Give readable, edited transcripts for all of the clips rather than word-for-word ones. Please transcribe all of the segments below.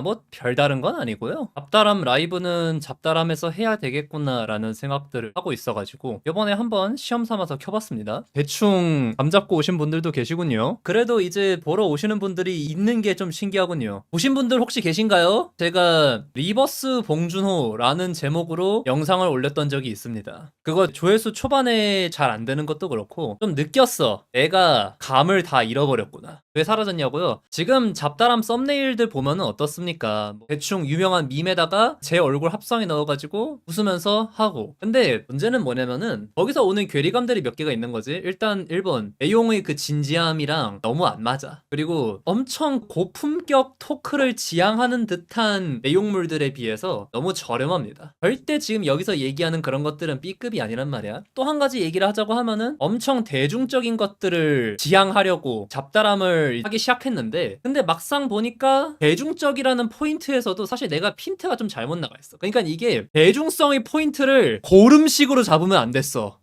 뭐 별다른 건 아니고요. 잡다람 라이브는 잡다람에서 해야 되겠구나라는 생각들을 하고 있어가지고 이번에 한번 시험 삼아서 켜봤습니다. 대충 감 잡고 오신 분들도 계시군요. 그래도 이제 보러 오시는 분들이 있는 게 좀 신기하군요. 보신 분들 혹시 계신가요? 제가 리버스 봉준호라는 제목으로 영상을 올렸던 적이 있습니다. 그거 조회수 초반에 잘 안 되는 것도 그렇고 좀 느꼈어. 내가 감을 다 잃어버렸구나. 왜 사라졌냐고요? 지금 잡다람 썸네일들 보면은 어떻습니까? 뭐 대충 유명한 밈에다가 제 얼굴 합성해 넣어가지고 웃으면서 하고. 근데 문제는 뭐냐면은 거기서 오는 괴리감들이 몇 개가 있는 거지. 일단 1번 내용의 그 진지함이랑 너무 안 맞아. 그리고 엄청 고품격 토크를 지향하는 듯한 내용물들에 비해서 너무 저렴합니다. 절대 지금 여기서 얘기하는 그런 것들은 B급이 아니란 말이야. 또 한 가지 얘기를 하자고 하면은 엄청 대중적인 것들을 지향하려고 잡다람을 하기 시작했는데, 근데 막상 보니까 대중적이라는 포인트에서도 사실 내가 핀트가 좀 잘못 나가 있어. 그러니까 이게 대중성의 포인트를 고름식으로 잡으면 안 됐어.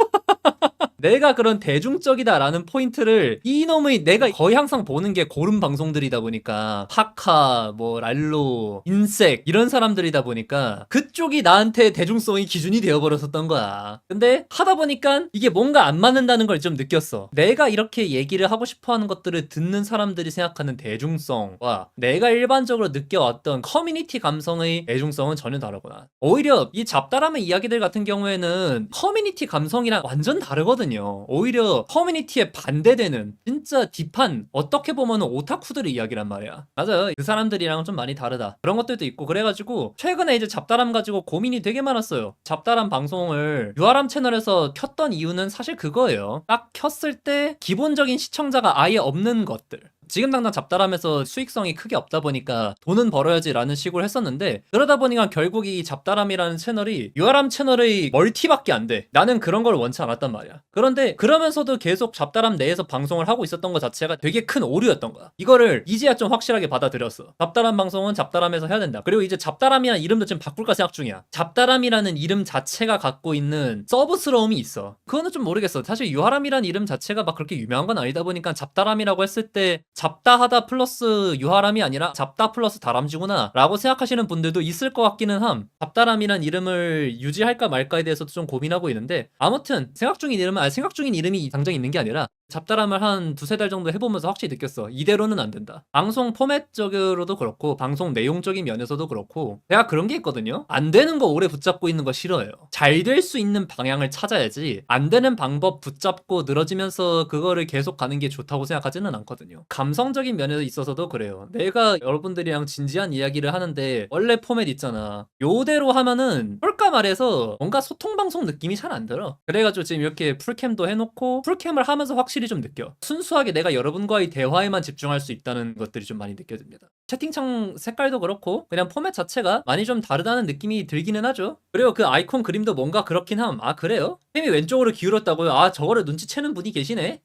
내가 그런 대중적이다라는 포인트를 이놈의 내가 거의 항상 보는 게 고름 방송들이다 보니까 파카, 뭐 랄로, 인색 이런 사람들이다 보니까 그쪽이 나한테 대중성의 기준이 되어버렸었던 거야. 근데 하다 보니까 이게 뭔가 안 맞는다는 걸 좀 느꼈어. 내가 이렇게 얘기를 하고 싶어하는 것들을 듣는 사람들이 생각하는 대중성과 내가 일반적으로 느껴왔던 커뮤니티 감성의 대중성은 전혀 다르구나. 오히려 이 잡다람의 이야기들 같은 경우에는 커뮤니티 감성이랑 완전 다르거든요. 오히려 커뮤니티에 반대되는 진짜 딥한, 어떻게 보면 오타쿠들의 이야기란 말이야. 맞아요. 그 사람들이랑은 좀 많이 다르다. 그런 것들도 있고. 그래가지고 최근에 이제 잡다람 가지고 고민이 되게 많았어요. 잡다람 방송을 유아람 채널에서 켰던 이유는 사실 그거예요. 딱 켰을 때 기본적인 시청자가 아예 없는 것들. 지금 당장 잡다람에서 수익성이 크게 없다 보니까 돈은 벌어야지라는 식으로 했었는데, 그러다 보니까 결국 이 잡다람이라는 채널이 유아람 채널의 멀티밖에 안 돼. 나는 그런 걸 원치 않았단 말이야. 그런데 그러면서도 계속 잡다람 내에서 방송을 하고 있었던 것 자체가 되게 큰 오류였던 거야. 이거를 이제야 좀 확실하게 받아들였어. 잡다람 방송은 잡다람에서 해야 된다. 그리고 이제 잡다람이라는 이름도 지금 바꿀까 생각 중이야. 잡다람이라는 이름 자체가 갖고 있는 서브스러움이 있어. 그거는 좀 모르겠어. 사실 유아람이라는 이름 자체가 막 그렇게 유명한 건 아니다 보니까 잡다람이라고 했을 때 잡다하다 플러스 유하람이 아니라 잡다 플러스 다람쥐구나 라고 생각하시는 분들도 있을 것 같기는 함. 잡다람이란 이름을 유지할까 말까에 대해서도 좀 고민하고 있는데, 아무튼 생각 중인 이름이 당장 있는 게 아니라 잡다람을 한 두세 달 정도 해보면서 확실히 느꼈어. 이대로는 안 된다. 방송 포맷적으로도 그렇고 방송 내용적인 면에서도 그렇고 내가 그런 게 있거든요. 안 되는 거 오래 붙잡고 있는 거 싫어해요. 잘 될 수 있는 방향을 찾아야지 안 되는 방법 붙잡고 늘어지면서 그거를 계속 가는 게 좋다고 생각하지는 않거든요. 감성적인 면에 있어서도 그래요. 내가 여러분들이랑 진지한 이야기를 하는데 원래 포맷 있잖아. 요대로 하면은 솔까 말해서 뭔가 소통 방송 느낌이 잘 안 들어. 그래가지고 지금 이렇게 풀캠도 해놓고 풀캠을 하면서 확실히 좀 느껴. 순수하게 내가 여러분과의 대화에만 집중할 수 있다는 것들이 좀 많이 느껴집니다. 채팅창 색깔도 그렇고 그냥 포맷 자체가 많이 좀 다르다는 느낌이 들기는 하죠. 그리고 그 아이콘 그림도 뭔가 그렇긴 함. 아 그래요? 캠이 왼쪽으로 기울었다고요? 아 저거를 눈치채는 분이 계시네?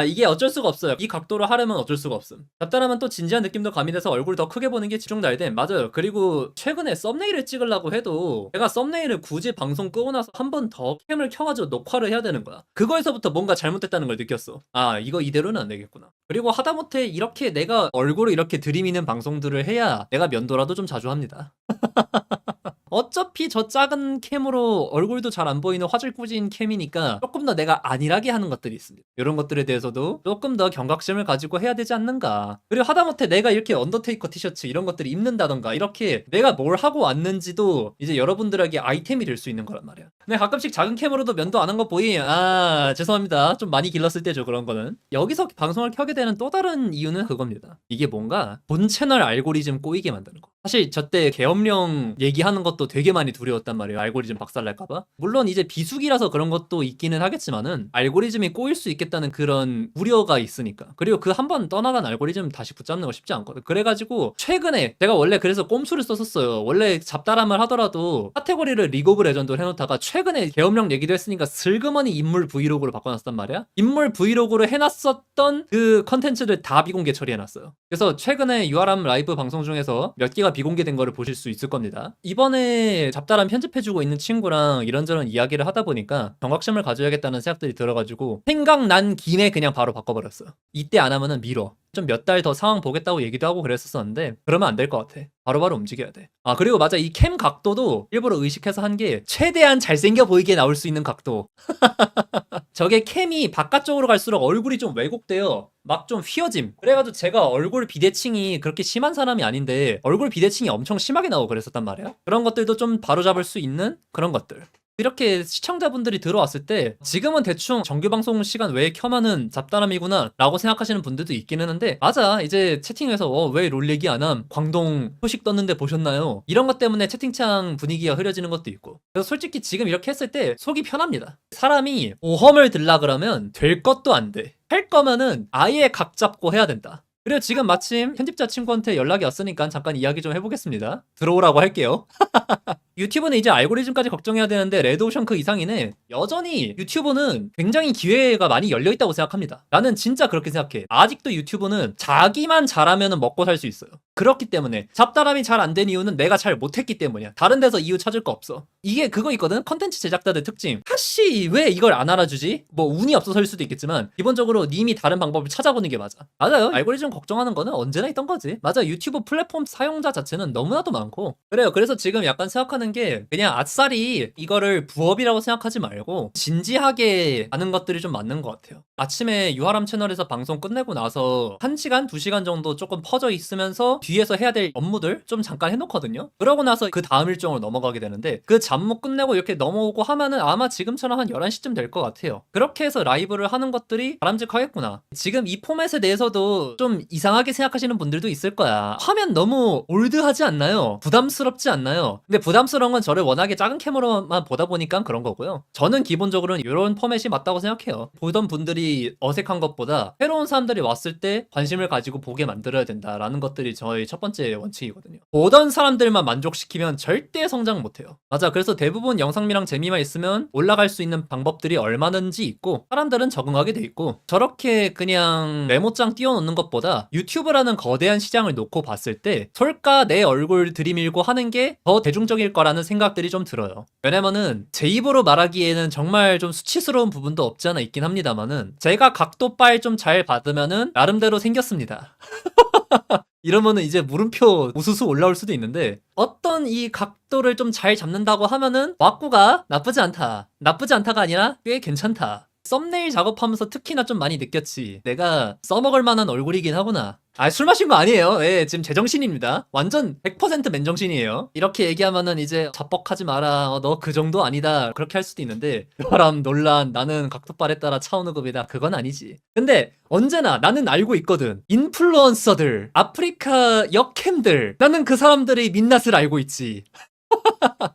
이게 어쩔 수가 없어요. 이 각도로 하려면 어쩔 수가 없음. 잡다라면 또 진지한 느낌도 가미돼서 얼굴 더 크게 보는 게 집중달됨. 맞아요. 그리고 최근에 썸네일을 찍으려고 해도 제가 썸네일을 굳이 방송 끄고 나서 한 번 더 캠을 켜가지고 녹화를 해야 되는 거야. 그거에서부터 뭔가 잘못됐다는 걸 느꼈어. 이거 이대로는 안 되겠구나. 그리고 하다못해 이렇게 내가 얼굴을 이렇게 들이미는 방송들을 해야 내가 면도라도 좀 자주 합니다. 어차피 저 작은 캠으로 얼굴도 잘 안 보이는 화질 꾸진 캠이니까 조금 더 내가 안일하게 하는 것들이 있습니다. 이런 것들에 대해서도 조금 더 경각심을 가지고 해야 되지 않는가. 그리고 하다못해 내가 이렇게 언더테이커 티셔츠 이런 것들을 입는다던가 이렇게 내가 뭘 하고 왔는지도 이제 여러분들에게 아이템이 될 수 있는 거란 말이야. 근데 가끔씩 작은 캠으로도 면도 안 한 거 보이? 죄송합니다. 좀 많이 길렀을 때죠, 그런 거는. 여기서 방송을 켜게 되는 또 다른 이유는 그겁니다. 이게 뭔가 본 채널 알고리즘 꼬이게 만드는 거. 사실 저때 계엄령 얘기하는 것도 되게 많이 두려웠단 말이에요. 알고리즘 박살날까봐. 물론 이제 비수기라서 그런 것도 있기는 하겠지만은 알고리즘이 꼬일 수 있겠다는 그런 우려가 있으니까. 그리고 그 한 번 떠나간 알고리즘 다시 붙잡는 거 쉽지 않거든. 그래가지고 최근에 제가 원래 그래서 꼼수를 썼었어요. 원래 잡다람을 하더라도 카테고리를 리그 오브 레전드를 해놓다가 최근에 계엄령 얘기도 했으니까 슬그머니 인물 브이로그로 바꿔놨단 말이야. 인물 브이로그로 해놨었던 그 컨텐츠를 다 비공개 처리해놨어요. 그래서 최근에 유아람 라이브 방송 중에서 몇 개가 전체가 비공개된 거를 보실 수 있을 겁니다. 이번에 잡다람 편집해주고 있는 친구랑 이런저런 이야기를 하다 보니까 경각심을 가져야겠다는 생각들이 들어가지고 생각난 김에 그냥 바로 바꿔버렸어요. 이때 안 하면은 미뤄. 좀 몇 달 더 상황 보겠다고 얘기도 하고 그랬었는데 그러면 안 될 것 같아. 바로바로 움직여야 돼. 아, 그리고 맞아, 이 캠 각도도 일부러 의식해서 한 게 최대한 잘생겨 보이게 나올 수 있는 각도. 저게 캠이 바깥쪽으로 갈수록 얼굴이 좀 왜곡돼요. 막 좀 휘어짐. 그래가지고 제가 얼굴 비대칭이 그렇게 심한 사람이 아닌데 얼굴 비대칭이 엄청 심하게 나오고 그랬었단 말이야. 그런 것들도 좀 바로잡을 수 있는 그런 것들. 이렇게 시청자분들이 들어왔을 때 지금은 대충 정규방송 시간 외에 켜면은 잡다람이구나 라고 생각하시는 분들도 있긴 했는데, 맞아, 이제 채팅에서 왜 롤 얘기 안 함? 광동 소식 떴는데 보셨나요? 이런 것 때문에 채팅창 분위기가 흐려지는 것도 있고. 그래서 솔직히 지금 이렇게 했을 때 속이 편합니다. 사람이 모험을 들라 그러면 될 것도 안 돼. 할 거면은 아예 각 잡고 해야 된다. 그리고 지금 마침 편집자 친구한테 연락이 왔으니까 잠깐 이야기 좀 해보겠습니다. 들어오라고 할게요. 유튜브는 이제 알고리즘까지 걱정해야 되는데 레드오션 그 이상이네. 여전히 유튜브는 굉장히 기회가 많이 열려있다고 생각합니다. 나는 진짜 그렇게 생각해. 아직도 유튜브는 자기만 잘하면 먹고 살 수 있어요. 그렇기 때문에 잡다람이 잘 안 된 이유는 내가 잘 못했기 때문이야. 다른 데서 이유 찾을 거 없어. 이게 그거 있거든? 컨텐츠 제작자들 특징. 하씨 왜 이걸 안 알아주지? 뭐 운이 없어서일 수도 있겠지만 기본적으로 님이 다른 방법을 찾아보는 게 맞아. 맞아요. 알고리즘 걱정하는 거는 언제나 있던 거지. 맞아, 유튜브 플랫폼 사용자 자체는 너무나도 많고. 그래요. 그래서 지금 약간 생각하는 게 그냥 아싸리 이거를 부업이라고 생각하지 말고 진지하게 하는 것들이 좀 맞는 것 같아요. 아침에 유아람 채널에서 방송 끝내고 나서 1시간, 2시간 정도 조금 퍼져 있으면서 뒤에서 해야 될 업무들 좀 잠깐 해놓거든요. 그러고 나서 그 다음 일정으로 넘어가게 되는데 그 잡무 끝내고 이렇게 넘어오고 하면은 아마 지금처럼 한 11시쯤 될 것 같아요. 그렇게 해서 라이브를 하는 것들이 바람직하겠구나. 지금 이 포맷에 대해서도 좀 이상하게 생각하시는 분들도 있을 거야. 화면 너무 올드하지 않나요? 부담스럽지 않나요? 근데 부담스러운 건 저를 워낙에 작은 캠으로만 보다 보니까 그런 거고요. 저는 기본적으로는 이런 포맷이 맞다고 생각해요. 보던 분들이 어색한 것보다 새로운 사람들이 왔을 때 관심을 가지고 보게 만들어야 된다라는 것들이 저의 첫 번째 원칙이거든요. 보던 사람들만 만족시키면 절대 성장 못해요. 맞아, 그래서 대부분 영상미랑 재미만 있으면 올라갈 수 있는 방법들이 얼마든지 있고 사람들은 적응하게 돼 있고, 저렇게 그냥 메모장 띄워놓는 것보다 유튜브라는 거대한 시장을 놓고 봤을 때 솔까 내 얼굴 들이밀고 하는 게 더 대중적일 거라는 생각들이 좀 들어요. 왜냐면은 제 입으로 말하기에는 정말 좀 수치스러운 부분도 없지 않아 있긴 합니다만은 제가 각도 빨 좀 잘 받으면은 나름대로 생겼습니다. 이러면은 이제 물음표 우수수 올라올 수도 있는데, 어떤 이 각도를 좀 잘 잡는다고 하면은 왁구가 나쁘지 않다. 나쁘지 않다가 아니라 꽤 괜찮다. 썸네일 작업하면서 특히나 좀 많이 느꼈지. 내가 써먹을 만한 얼굴이긴 하구나. 아, 술 마신 거 아니에요. 예, 지금 제정신입니다. 완전 100% 맨정신이에요. 이렇게 얘기하면은 이제 자뻑하지 마라. 너 그 정도 아니다. 그렇게 할 수도 있는데, 바람 논란, 나는 각도빨에 따라 차은우급이다. 그건 아니지. 근데 언제나 나는 알고 있거든. 인플루언서들, 아프리카 역캠들, 나는 그 사람들의 민낯을 알고 있지.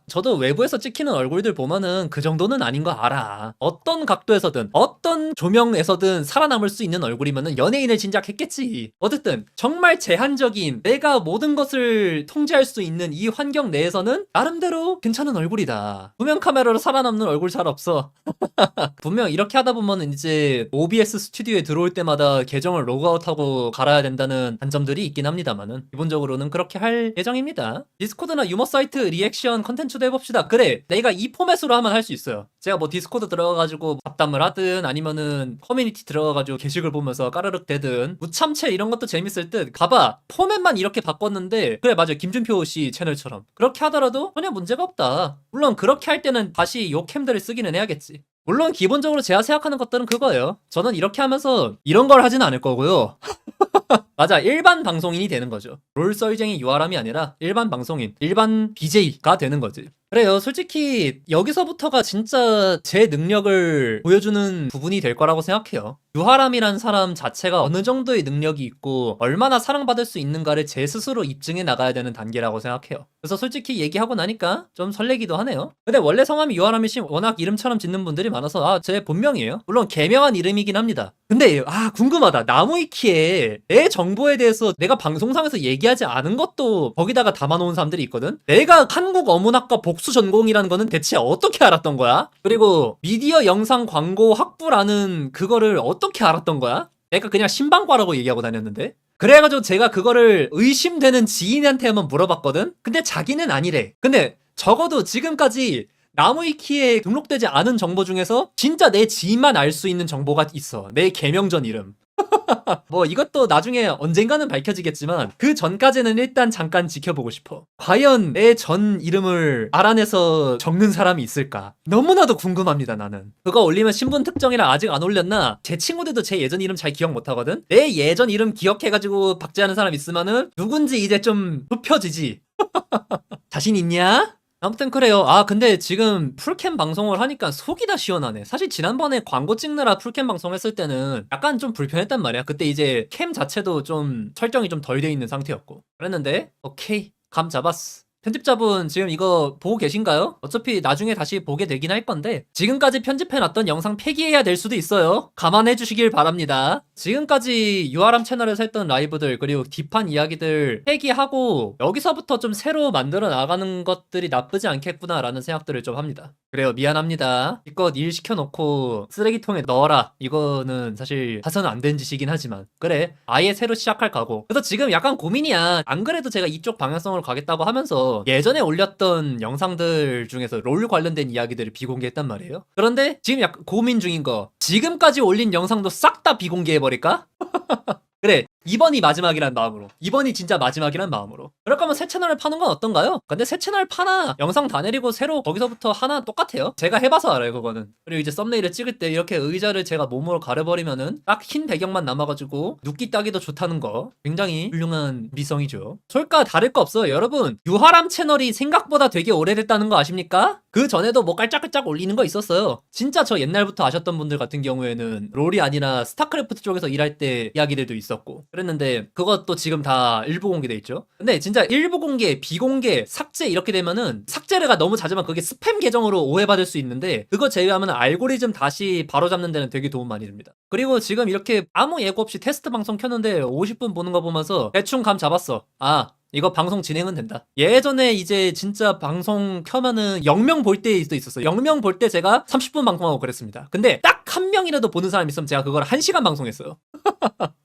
저도 외부에서 찍히는 얼굴들 보면은 그 정도는 아닌 거 알아. 어떤 각도에서든 어떤 조명에서든 살아남을 수 있는 얼굴이면은 연예인을 진작했겠지. 어쨌든 정말 제한적인 내가 모든 것을 통제할 수 있는 이 환경 내에서는 나름대로 괜찮은 얼굴이다. 구명 카메라로 살아남는 얼굴 잘 없어. 분명 이렇게 하다 보면은 이제 OBS 스튜디오에 들어올 때마다 계정을 로그아웃하고 갈아야 된다는 단점들이 있긴 합니다만은 기본적으로는 그렇게 할 예정입니다. 디스코드나 유머 사이트 리액션 컨텐츠도 해봅시다. 그래, 내가 이 포맷으로 하면 할 수 있어요. 제가 뭐 디스코드 들어가가지고 잡담을 하든 아니면은 커뮤니티 들어가가지고 게시글 보면서 까르륵 대든 무참체 이런 것도 재밌을 듯. 가봐, 포맷만 이렇게 바꿨는데 그래 맞아, 김준표 씨 채널처럼 그렇게 하더라도 전혀 문제가 없다. 물론 그렇게 할 때는 다시 요 캠들을 쓰기는 해야겠지. 물론 기본적으로 제가 생각하는 것들은 그거예요. 저는 이렇게 하면서 이런 걸 하진 않을 거고요. 맞아, 일반 방송인이 되는 거죠. 롤썰쟁이 유아람이 아니라 일반 방송인, 일반 BJ가 되는 거지. 그래요. 솔직히 여기서부터가 진짜 제 능력을 보여주는 부분이 될 거라고 생각해요. 유하람이란 사람 자체가 어느 정도의 능력이 있고 얼마나 사랑받을 수 있는가를 제 스스로 입증해 나가야 되는 단계라고 생각해요. 그래서 솔직히 얘기하고 나니까 좀 설레기도 하네요. 근데 원래 성함이 유하람이신 워낙 이름처럼 짓는 분들이 많아서 제 본명이에요. 물론 개명한 이름이긴 합니다. 근데 궁금하다. 나무위키에 내 정보에 대해서 내가 방송상에서 얘기하지 않은 것도 거기다가 담아놓은 사람들이 있거든. 내가 한국어문학과 복수 전공이라는 거는 대체 어떻게 알았던 거야? 그리고 미디어 영상 광고 학부라는 그거를 어떻게 알았던 거야? 내가 그냥 신방과라고 얘기하고 다녔는데. 그래가지고 제가 그거를 의심되는 지인한테 한번 물어봤거든? 근데 자기는 아니래. 근데 적어도 지금까지 나무위키에 등록되지 않은 정보 중에서 진짜 내 지인만 알 수 있는 정보가 있어. 내 개명전 이름. 뭐 이것도 나중에 언젠가는 밝혀지겠지만 그 전까지는 일단 잠깐 지켜보고 싶어. 과연 내 전 이름을 알아내서 적는 사람이 있을까? 너무나도 궁금합니다, 나는. 그거 올리면 신분 특정이라 아직 안 올렸나? 제 친구들도 제 예전 이름 잘 기억 못하거든? 내 예전 이름 기억해가지고 박제하는 사람 있으면은 누군지 이제 좀 좁혀지지. 자신 있냐? 아무튼 그래요. 아 근데 지금 풀캠 방송을 하니까 속이 다 시원하네. 사실 지난번에 광고 찍느라 풀캠 방송했을 때는 약간 좀 불편했단 말이야. 그때 이제 캠 자체도 좀 설정이 좀 덜 돼 있는 상태였고 그랬는데 오케이 감 잡았어. 편집자분 지금 이거 보고 계신가요? 어차피 나중에 다시 보게 되긴 할 건데 지금까지 편집해놨던 영상 폐기해야 될 수도 있어요. 감안해 주시길 바랍니다. 지금까지 유아람 채널에서 했던 라이브들 그리고 딥한 이야기들 폐기하고 여기서부터 좀 새로 만들어 나가는 것들이 나쁘지 않겠구나라는 생각들을 좀 합니다. 그래요, 미안합니다. 이껏 일 시켜놓고 쓰레기통에 넣어라. 이거는 사실 해서는 안 된 짓이긴 하지만 그래, 아예 새로 시작할 각오. 그래서 지금 약간 고민이야. 안 그래도 제가 이쪽 방향성으로 가겠다고 하면서 예전에 올렸던 영상들 중에서 롤 관련된 이야기들을 비공개했단 말이에요. 그런데 지금 약간 고민 중인 거, 지금까지 올린 영상도 싹 다 비공개해버릴까? 그래, 이번이 마지막이란 마음으로, 이번이 진짜 마지막이란 마음으로. 그럴 거면 새 채널을 파는 건 어떤가요? 근데 새 채널 파나 영상 다 내리고 새로 거기서부터 하나 똑같아요. 제가 해봐서 알아요, 그거는. 그리고 이제 썸네일을 찍을 때 이렇게 의자를 제가 몸으로 가려버리면은 딱 흰 배경만 남아가지고 눕기 따기도 좋다는 거 굉장히 훌륭한 미성이죠. 솔까 다를 거 없어요, 여러분. 유하람 채널이 생각보다 되게 오래됐다는 거 아십니까? 그 전에도 뭐 깔짝깔짝 올리는 거 있었어요. 진짜 저 옛날부터 아셨던 분들 같은 경우에는 롤이 아니라 스타크래프트 쪽에서 일할 때 이야기들도 있었고 그랬는데 그것도 지금 다 일부 공개돼 있죠. 근데 진짜 일부 공개, 비공개, 삭제 이렇게 되면은 삭제가 너무 잦으면 그게 스팸 계정으로 오해받을 수 있는데 그거 제외하면 알고리즘 다시 바로잡는 데는 되게 도움 많이 됩니다. 그리고 지금 이렇게 아무 예고 없이 테스트 방송 켰는데 50분 보는 거 보면서 대충 감 잡았어. 아, 이거 방송 진행은 된다. 예전에 이제 진짜 방송 켜면은 0명 볼 때도 있었어요. 0명 볼 때 제가 30분 방송하고 그랬습니다. 근데 딱 한 명이라도 보는 사람 있으면 제가 그걸 1시간 방송했어요.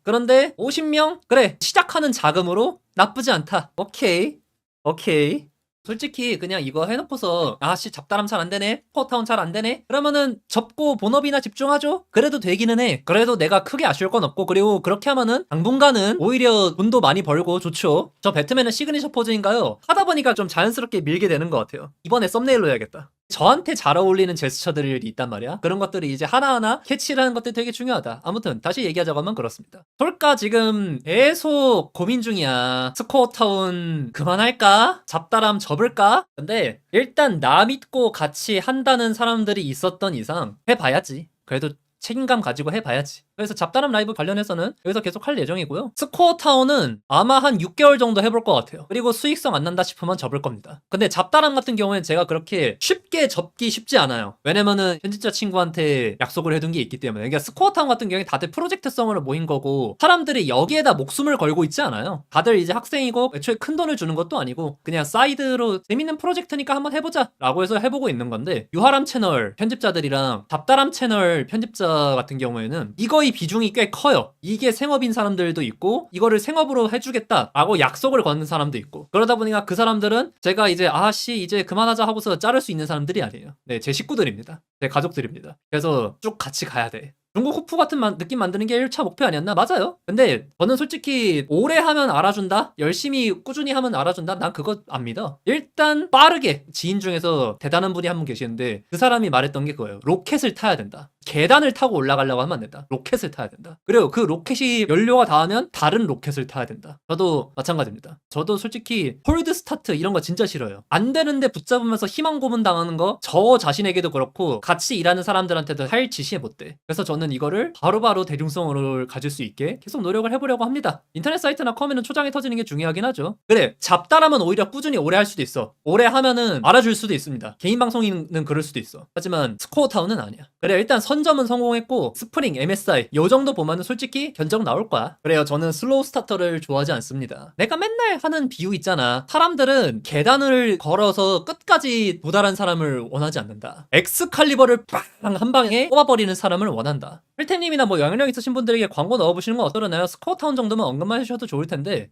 그런데 50명? 그래, 시작하는 자금으로 나쁘지 않다. 오케이. 오케이. 솔직히 그냥 이거 해놓고서 아씨 잡다람 잘 안되네, 포타운 잘 안되네, 그러면은 접고 본업이나 집중하죠. 그래도 되기는 해. 그래도 내가 크게 아쉬울 건 없고 그리고 그렇게 하면은 당분간은 오히려 돈도 많이 벌고 좋죠. 저 배트맨은 시그니처 포즈인가요? 하다보니까 좀 자연스럽게 밀게 되는 것 같아요. 이번에 썸네일로 해야겠다. 저한테 잘 어울리는 제스처들이 있단 말이야. 그런 것들이 이제 하나하나 캐치를 하는 것들이 되게 중요하다. 아무튼 다시 얘기하자고 하면 그렇습니다. 솔까 지금 계속 고민 중이야. 스코어타운 그만할까? 잡다람 접을까? 근데 일단 나 믿고 같이 한다는 사람들이 있었던 이상 해봐야지. 그래도 책임감 가지고 해봐야지. 그래서 잡다람 라이브 관련해서는 여기서 계속 할 예정이고요. 스코어타운은 아마 한 6개월 정도 해볼 것 같아요. 그리고 수익성 안 난다 싶으면 접을 겁니다. 근데 잡다람 같은 경우에는 제가 그렇게 쉽게 접기 쉽지 않아요. 왜냐면은 편집자 친구한테 약속을 해둔 게 있기 때문에. 그러니까 스코어타운 같은 경우에 다들 프로젝트성으로 모인 거고 사람들이 여기에다 목숨을 걸고 있지 않아요. 다들 이제 학생이고 애초에 큰 돈을 주는 것도 아니고 그냥 사이드로 재밌는 프로젝트니까 한번 해보자 라고 해서 해보고 있는 건데, 유하람 채널 편집자들이랑 잡다람 채널 편집자 같은 경우에는 이거의 비중이 꽤 커요. 이게 생업인 사람들도 있고 이거를 생업으로 해주겠다라고 약속을 거는 사람도 있고, 그러다 보니까 그 사람들은 제가 이제 아씨 이제 그만하자 하고서 자를 수 있는 사람들이 아니에요. 네, 제 식구들입니다. 제 가족들입니다. 그래서 쭉 같이 가야 돼. 중국 호프 같은 느낌 만드는 게 1차 목표 아니었나? 맞아요. 근데 저는 솔직히 오래 하면 알아준다? 열심히 꾸준히 하면 알아준다? 난 그거 안 믿어. 일단 빠르게, 지인 중에서 대단한 분이 한 분 계시는데 그 사람이 말했던 게 그거예요. 로켓을 타야 된다. 계단을 타고 올라가려고 하면 안 된다. 로켓을 타야 된다. 그리고 그 로켓이 연료가 닿으면 다른 로켓을 타야 된다. 저도 마찬가지입니다. 저도 솔직히 홀드 스타트 이런 거 진짜 싫어요. 안 되는데 붙잡으면서 희망 고문 당하는 거 저 자신에게도 그렇고 같이 일하는 사람들한테도 할 짓이 못 돼. 그래서 저는 이거를 바로바로 대중성을 가질 수 있게 계속 노력을 해보려고 합니다. 인터넷 사이트나 컴에는 초장이 터지는 게 중요하긴 하죠. 그래, 잡다라면 오히려 꾸준히 오래 할 수도 있어. 오래 하면은 알아줄 수도 있습니다. 개인 방송인은 그럴 수도 있어. 하지만 스코어타운은 아니야. 그래, 일단 선점은 성공했고 스프링, MSI 요 정도 보면은 솔직히 견적 나올 거야. 그래요, 저는 슬로우 스타터를 좋아하지 않습니다. 내가 맨날 하는 비유 있잖아. 사람들은 계단을 걸어서 끝까지 도달한 사람을 원하지 않는다. 엑스칼리버를 빵 한 방에 뽑아버리는 사람을 원한다. 필템님이나 뭐 영향력 있으신 분들에게 광고 넣어보시는 건 어떠려나요? 스코어타운 정도면 언급만 해주셔도 좋을 텐데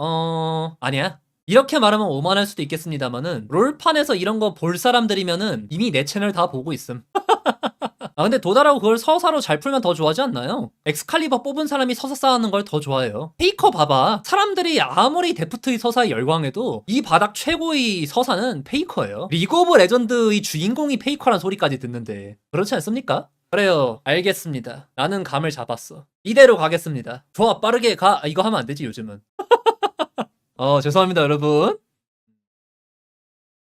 아니야. 이렇게 말하면 오만할 수도 있겠습니다만은 롤판에서 이런 거 볼 사람들이면은 이미 내 채널 다 보고 있음. 아, 근데 도달하고 그걸 서사로 잘 풀면 더 좋아하지 않나요? 엑스칼리버 뽑은 사람이 서사 쌓는 걸 더 좋아해요. 페이커 봐봐. 사람들이 아무리 데프트의 서사에 열광해도 이 바닥 최고의 서사는 페이커예요. 리그 오브 레전드의 주인공이 페이커란 소리까지 듣는데 그렇지 않습니까? 그래요, 알겠습니다. 나는 감을 잡았어. 이대로 가겠습니다. 좋아, 빠르게 가. 아, 이거 하면 안 되지 요즘은. 죄송합니다 여러분.